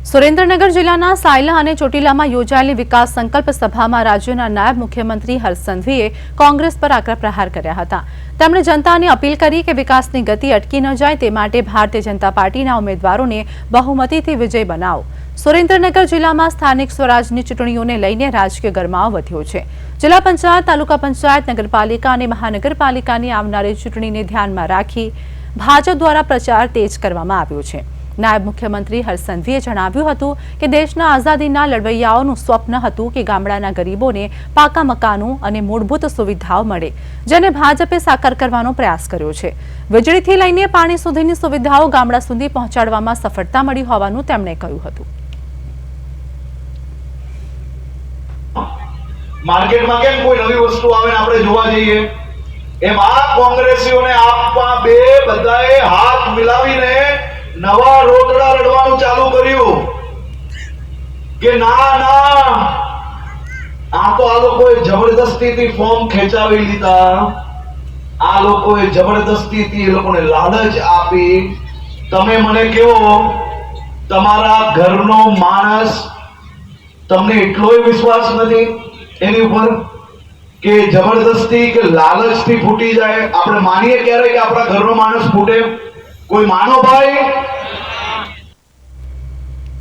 સુરેન્દ્રનગર જિલ્લાના સાયલા અને ચોટીલામાં યોજાયેલી વિકાસ સંકલ્પ સભામાં રાજ્યના નાયબ મુખ્યમંત્રી હર્ષ સંઘવીએ કોંગ્રેસ પર આકરા પ્રહાર કર્યા હતા। તેમણે જનતાને અપીલ કરી કે વિકાસની ગતિ અટકી ન જાય તે માટે ભારતીય જનતા પાર્ટીના ઉમેદવારોને બહુમતીથી વિજય બનાવો। સુરેન્દ્રનગર જિલ્લામાં સ્થાનિક સ્વરાજની ચૂંટણીઓને લઈને રાજકીય ગરમાવો વધ્યો છે। જિલ્લા પંચાયત, તાલુકા પંચાયત, નગરપાલિકા અને મહાનગરપાલિકાની આવનારી ચૂંટણીને ધ્યાનમાં રાખી ભાજપ દ્વારા પ્રચાર તેજ કરવામાં આવ્યો છે। નાયબ મુખ્યમંત્રી હર્ષ સંઘવીએ જણાવ્યું હતું કે દેશના આઝાદીના લડવૈયાઓનું સ્વપ્ન હતું કે ગામડાના ગરીબોને પાકા મકાનો અને મૂળભૂત સુવિધાઓ મળે, જેને ભાજપે સાકાર કરવાનો પ્રયાસ કર્યો છે। વીજળીથી લઈને પાણી સુધીની સુવિધાઓ ગામડા સુધી પહોંચાડવામાં સફળતા મળી હોવાનું તેમણે કહ્યું હતું। માર્કેટમાં કેમ કોઈ નવી વસ્તુ આવે ને આપણે જોવા જઈએ એમ આ કોંગ્રેસીઓને આપવા બે બધાએ હાથ મિલાવીને નવા રોટડા રડવાનું ચાલુ કર્યું કે ના ના આ તો આ લોકોએ જબરદસ્તીથી ફોર્મ ખેંચાવી લીધા। આ લોકોએ જબરદસ્તીથી એ લોકોને લાલચ આપી। તમે મને કહો તમારા ઘરનો માણસ તમને એટલોય વિશ્વાસ નથી એની ઉપર કે જબરદસ્તી કે લાલચથી ફૂટી જાય। આપણે માનીએ ક્યારે કે આપણા ઘરનો માણસ ફૂટે? કોઈ માનો ભાઈ